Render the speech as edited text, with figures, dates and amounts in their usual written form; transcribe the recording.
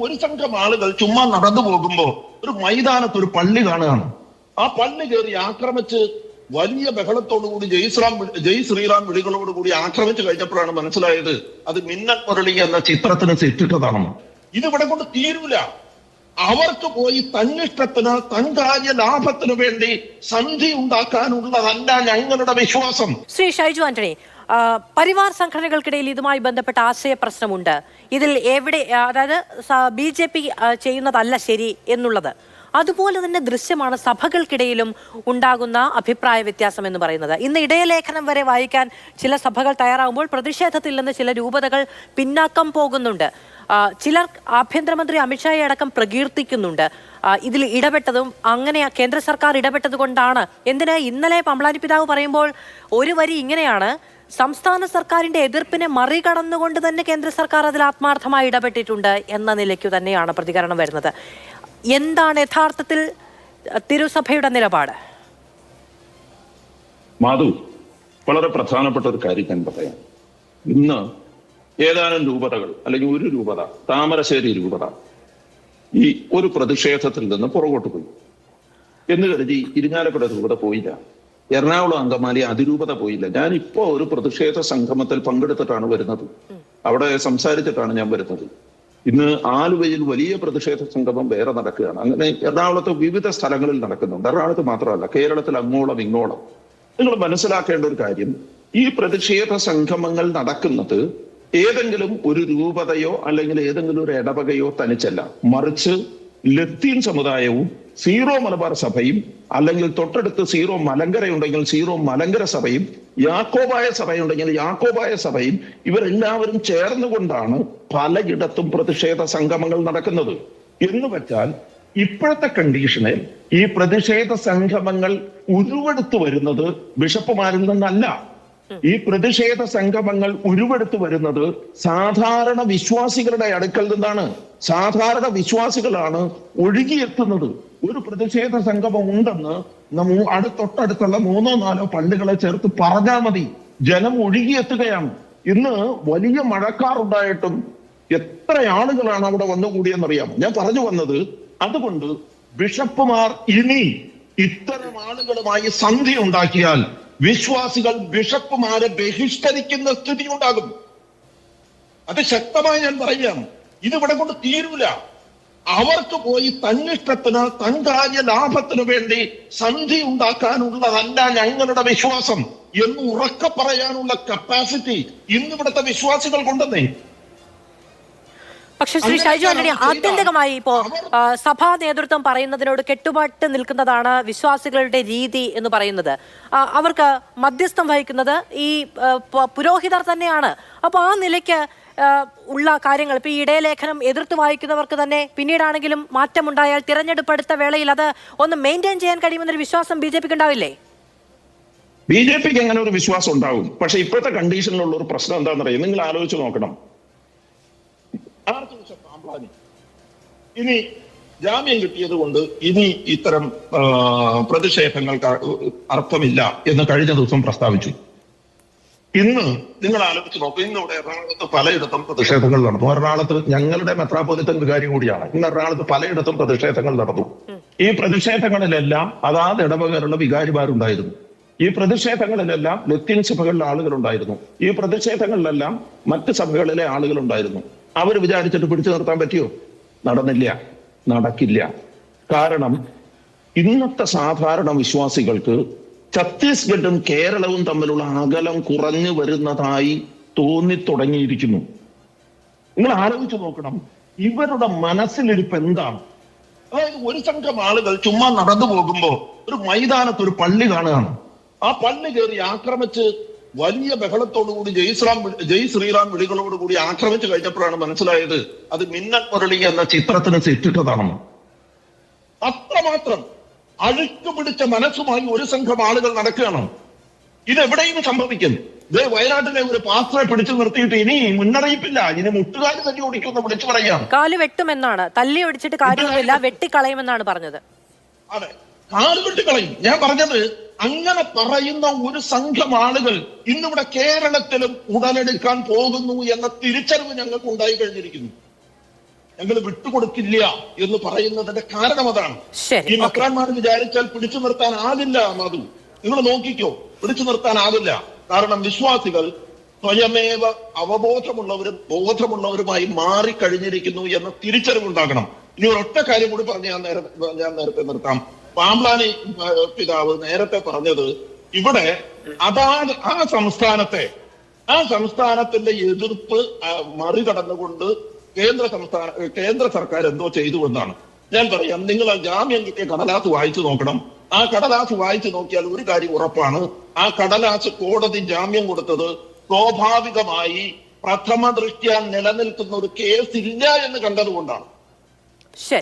ഒരു സംഘം ആളുകൾ ചുമ്മാ നടന്നു പോകുമ്പോ ഒരു മൈതാനത്ത് ഒരു പള്ളി കാണുകയാണ്. ആ പള്ളി കയറി ആക്രമിച്ച് വലിയ ബഹളത്തോടുകൂടി ജയ് ശ്രീറാം വിളികളോടുകൂടി ആക്രമിച്ചു കഴിഞ്ഞപ്പോഴാണ് മനസ്സിലായത് അത് മിന്നൽ മുരളി എന്ന ചിത്രത്തിന് സെറ്റിട്ടതാണെന്ന്. ഇതിവിടെ കൊണ്ട് തീരൂല. അവർക്ക് പോയി തന്നിഷ്ടത്തിന് തൻകാര്യ ലാഭത്തിനു വേണ്ടി സന്ധി ഉണ്ടാക്കാനുള്ളതല്ല ഞങ്ങളുടെ വിശ്വാസം. ശ്രീ ഷൈജു ആന്റണി, പരിവാർ സംഘടനകൾക്കിടയിൽ ഇതുമായി ബന്ധപ്പെട്ട ആശയ പ്രശ്നമുണ്ട്. ഇതിൽ എവിടെ, അതായത് BJP ചെയ്യുന്നതല്ല ശരി എന്നുള്ളത്. അതുപോലെ തന്നെ ദൃശ്യമാണ് സഭകൾക്കിടയിലും ഉണ്ടാകുന്ന അഭിപ്രായ വ്യത്യാസം എന്ന് പറയുന്നത്. ഇന്ന് ഇടയലേഖനം വരെ വായിക്കാൻ ചില സഭകൾ തയ്യാറാകുമ്പോൾ പ്രതിഷേധത്തിൽ നിന്ന് ചില രൂപതകൾ പിന്നാക്കം പോകുന്നുണ്ട്. ചിലർ ആഭ്യന്തരമന്ത്രി അമിത്ഷായെ അടക്കം പ്രകീർത്തിക്കുന്നുണ്ട്. ഇതിൽ ഇടപെട്ടതും അങ്ങനെ കേന്ദ്ര സർക്കാർ ഇടപെട്ടത് കൊണ്ടാണ്. എന്തിന് ഇന്നലെ പമ്പളാനി പിതാവ് പറയുമ്പോൾ ഒരു വരി ഇങ്ങനെയാണ്: സംസ്ഥാന സർക്കാരിന്റെ എതിർപ്പിനെ മറികടന്നുകൊണ്ട് തന്നെ കേന്ദ്ര സർക്കാർ അതിൽ ആത്മാർത്ഥമായി ഇടപെട്ടിട്ടുണ്ട് എന്ന നിലയ്ക്കു തന്നെയാണ് പ്രതികരണം വരുന്നത്. എന്താണ് യഥാർത്ഥത്തിൽ തിരുസഭയുടെ നിലപാട്? മാധു, വളരെ പ്രധാനപ്പെട്ട ഒരു കാര്യം ഞാൻ പറയാം. ഇന്ന് ഏതാനും രൂപതകൾ, അല്ലെങ്കിൽ ഒരു രൂപത, താമരശ്ശേരി രൂപത, ഈ ഒരു പ്രതിഷേധത്തിൽ നിന്ന് പുറകോട്ട് പോയി എന്ന് കരുതി ഇരിങ്ങാലക്കുട രൂപത പോയില്ല. എറണാകുളം അങ്കമാലി അതിരൂപത പോയില്ല. ഞാൻ ഇപ്പോ ഒരു പ്രതിഷേധ സംഗമത്തിൽ പങ്കെടുത്തിട്ടാണ് വരുന്നത്. അവിടെ സംസാരിച്ചിട്ടാണ് ഞാൻ വരുന്നത്. ഇന്ന് ആലുവയിൽ വലിയ പ്രതിഷേധ സംഗമം വേറെ നടക്കുകയാണ്. അങ്ങനെ എറണാകുളത്ത് വിവിധ സ്ഥലങ്ങളിൽ നടക്കുന്നുണ്ട്. എറണാകുളത്ത് മാത്രമല്ല, കേരളത്തിൽ അങ്ങോളം ഇങ്ങോളം. നിങ്ങൾ മനസ്സിലാക്കേണ്ട ഒരു കാര്യം, ഈ പ്രതിഷേധ സംഗമങ്ങൾ നടക്കുന്നത് ഏതെങ്കിലും ഒരു രൂപതയോ അല്ലെങ്കിൽ ഏതെങ്കിലും ഒരു ഇടവകയോ തനിച്ചല്ല, മറിച്ച് ലത്തീൻ സമുദായവും സീറോ മലബാർ സഭയും, അല്ലെങ്കിൽ തൊട്ടടുത്ത് സീറോ മലങ്കര ഉണ്ടെങ്കിൽ സീറോ മലങ്കര സഭയും, യാക്കോബായ സഭയുണ്ടെങ്കിൽ യാക്കോബായ സഭയും, ഇവരെല്ലാവരും ചേർന്നുകൊണ്ടാണ് പലയിടത്തും പ്രതിഷേധ സംഗമങ്ങൾ നടക്കുന്നത്. എന്ന് വെച്ചാൽ ഇപ്പോഴത്തെ കണ്ടീഷനിൽ ഈ പ്രതിഷേധ സംഗമങ്ങൾ ഉരുവെടുത്തു വരുന്നത് ബിഷപ്പുമാരിൽ നിന്നല്ല. ഈ പ്രതിഷേധ സംഗമങ്ങൾ ഉരുവെടുത്തു വരുന്നത് സാധാരണ വിശ്വാസികളുടെ അടുക്കൽ നിന്നാണ്. സാധാരണ വിശ്വാസികളാണ് ഒഴുകിയെത്തുന്നത്. ഒരു പ്രതിഷേധ സംഗമം ഉണ്ടെന്ന് തൊട്ടടുത്തുള്ള 3-4 പള്ളികളെ ചേർത്ത് പറഞ്ഞാൽ മതി, ജനം ഒഴുകിയെത്തുകയാണ്. ഇന്ന് വലിയ മഴക്കാറുണ്ടായിട്ടും എത്ര ആളുകളാണ് അവിടെ വന്നുകൂടിയെന്നറിയാം. ഞാൻ പറഞ്ഞു വന്നത്, അതുകൊണ്ട് ബിഷപ്പുമാർ ഇനി ഇത്തരം ആളുകളുമായി സന്ധി ഉണ്ടാക്കിയാൽ വിശ്വാസികൾ ബിഷപ്പുമാരെ ബഹിഷ്കരിക്കുന്ന സ്ഥിതി ഉണ്ടാകും. അത് ശക്തമായി ഞാൻ പറയാം. ഇതിവിടെ കൊണ്ട് തീരൂല. അവർക്ക് പോയി തന്നിഷ്ടത്തിന് തൻകാര്യ ലാഭത്തിനു വേണ്ടി സന്ധി ഉണ്ടാക്കാനുള്ളതല്ല ഞങ്ങളുടെ വിശ്വാസം എന്ന് ഉറക്കെ പറയാനുള്ള കപ്പാസിറ്റി ഇന്നിവിടുത്തെ വിശ്വാസികൾ കൊണ്ടെന്നേ. പക്ഷെ ശ്രീ ഷൈജു ആന്റണി, ആത്യന്തികമായി ഇപ്പോ സഭാ നേതൃത്വം പറയുന്നതിനോട് കെട്ടുപാട്ട് നിൽക്കുന്നതാണ് വിശ്വാസികളുടെ രീതി എന്ന് പറയുന്നത്. അവർക്ക് മധ്യസ്ഥം വഹിക്കുന്നത് ഈ പുരോഹിതർ തന്നെയാണ്. അപ്പൊ ആ നിലയ്ക്ക് ഉള്ള കാര്യങ്ങൾ ഇപ്പൊ ഈ ഇടയലേഖനം എതിർത്ത് വായിക്കുന്നവർക്ക് തന്നെ പിന്നീടാണെങ്കിലും മാറ്റമുണ്ടായാൽ തിരഞ്ഞെടുപ്പ് അടുത്ത വേളയിൽ അത് ഒന്ന് മെയിൻറ്റെയിൻ ചെയ്യാൻ കഴിയുമെന്നൊരു വിശ്വാസം BJPക്ക് ഉണ്ടാവില്ലേ? BJPക്ക് എങ്ങനെ ഒരു വിശ്വാസം ഉണ്ടാവും? പക്ഷെ ഇപ്പോഴത്തെ കണ്ടീഷനിലുള്ള ഒരു പ്രശ്നം എന്താണെന്ന് അറിയാം. നിങ്ങൾ ആലോചിച്ച് നോക്കണം. പാമ്പ്ളാനി ഇനി ജാമ്യം കിട്ടിയത് കൊണ്ട് ഇനി ഇത്തരം പ്രതിഷേധങ്ങൾക്ക് അർത്ഥമില്ല എന്ന് കഴിഞ്ഞ ദിവസം പ്രസ്താവിച്ചു. ഇന്ന് നിങ്ങൾ ആലോചിച്ച് നോക്കും, ഇന്ന് ഇവിടെ എറണാകുളത്ത് പലയിടത്തും പ്രതിഷേധങ്ങൾ നടന്നു. എറണാകുളത്ത് ഞങ്ങളുടെ മെത്രാപ്പൊലീത്തൻ വികാരി കൂടിയാണ്. ഇന്ന് എറണാകുളത്ത് പലയിടത്തും പ്രതിഷേധങ്ങൾ നടന്നു. ഈ പ്രതിഷേധങ്ങളിലെല്ലാം അതാത് ഇടവകകളുടെ വികാരിമാരുണ്ടായിരുന്നു. ഈ പ്രതിഷേധങ്ങളിലെല്ലാം ലത്തീൻ സഭകളിലെ ആളുകളുണ്ടായിരുന്നു. ഈ പ്രതിഷേധങ്ങളിലെല്ലാം മറ്റ് സഭകളിലെ ആളുകളുണ്ടായിരുന്നു. അവർ വിചാരിച്ചിട്ട് പിടിച്ചു നിർത്താൻ പറ്റിയോ? നടന്നില്ല, നടക്കില്ല. കാരണം ഇന്നത്തെ സാധാരണ വിശ്വാസികൾക്ക് ഛത്തീസ്ഗഡും കേരളവും തമ്മിലുള്ള അകലം കുറഞ്ഞു വരുന്നതായി തോന്നിത്തുടങ്ങിയിരിക്കുന്നു. നിങ്ങൾ ആലോചിച്ച് നോക്കണം, ഇവരുടെ മനസ്സിലിരിപ്പ് എന്താണ്? അതായത് ഒരു സംഘം ആളുകൾ ചുമ്മാ നടന്നു പോകുമ്പോ ഒരു മൈതാനത്ത് ഒരു പള്ളി കാണുകയാണ്. ആ പള്ളി കയറി ആക്രമിച്ച് വലിയ ബഹളത്തോടുകൂടി ജയ് ശ്രീറാം വിളികളോടുകൂടി ആക്രമിച്ചു കഴിഞ്ഞപ്പോഴാണ് മനസ്സിലായത് അത് മിന്നൽ മുരളി എന്ന ചിത്രത്തിന് സെറ്റിട്ടതാണെന്ന്. അത്രമാത്രം അഴുക്ക് പിടിച്ച മനസ്സുമായി ഒരു സംഘം ആളുകൾ നടക്കുകയാണ്. ഇതെവിടെയും സംഭവിക്കും. ഇതേ വയനാട്ടിലെ ഒരു പാസ്റ്ററെ പിടിച്ചു നിർത്തിയിട്ട് ഇനി മുന്നറിയിപ്പില്ല, ഇനി മുട്ടുകാല് തല്ലി ഓടിക്കുമെന്ന് വിളിച്ചു പറയാം. കാല് വെട്ടുമെന്നാണ്, തല്ലി ഒടിച്ചിട്ട് കാര്യമൊന്നുമില്ല, വെട്ടിക്കളയുമെന്നാണ് പറഞ്ഞത്. അതെ, കാല് വെട്ടിക്കളയും. ഞാൻ പറഞ്ഞത് അങ്ങനെ പറയുന്ന ഒരു സംഘം ആളുകൾ ഇന്നിവിടെ കേരളത്തിലും ഉടലെടുക്കാൻ പോകുന്നു എന്ന തിരിച്ചറിവ് ഞങ്ങൾക്ക് ഉണ്ടായി കഴിഞ്ഞിരിക്കുന്നു. ഞങ്ങൾ വിട്ടുകൊടുക്കില്ല എന്ന് പറയുന്നതിന്റെ കാരണം അതാണ്. ശരി, ഈ മെത്രാന്മാർ വിചാരിച്ചാൽ പിടിച്ചു നിർത്താനാകില്ല മധു. നിങ്ങൾ നോക്കിക്കോ, പിടിച്ചു നിർത്താനാകില്ല. കാരണം വിശ്വാസികൾ സ്വയമേവ അവബോധമുള്ളവരും ബോധമുള്ളവരുമായി മാറിക്കഴിഞ്ഞിരിക്കുന്നു എന്ന തിരിച്ചറിവുണ്ടാകണം. ഇനി ഒരൊറ്റ കാര്യം കൂടി പറഞ്ഞ് ഞാൻ നേരത്തെ നിർത്താം. പാമ്പ്ലാനി പിതാവ് നേരത്തെ പറഞ്ഞത് ഇവിടെ അതാണ് ആ സംസ്ഥാനത്തിന്റെ എതിർപ്പ് മറികടന്നുകൊണ്ട് കേന്ദ്ര സർക്കാർ എന്തോ ചെയ്തു എന്നാണ്. ഞാൻ പറയാം, നിങ്ങൾ ആ ജാമ്യം കിട്ടിയ കടലാസ് വായിച്ചു നോക്കണം. ആ കടലാസ് വായിച്ചു നോക്കിയാൽ ഒരു കാര്യം ഉറപ്പാണ്, ആ കടലാസ് കോടതി ജാമ്യം കൊടുത്തത് സ്വാഭാവികമായി പ്രഥമ ദൃഷ്ട്യാ നിലനിൽക്കുന്ന ഒരു കേസ് ഇല്ല എന്ന് കണ്ടതുകൊണ്ടാണ്. ശരി.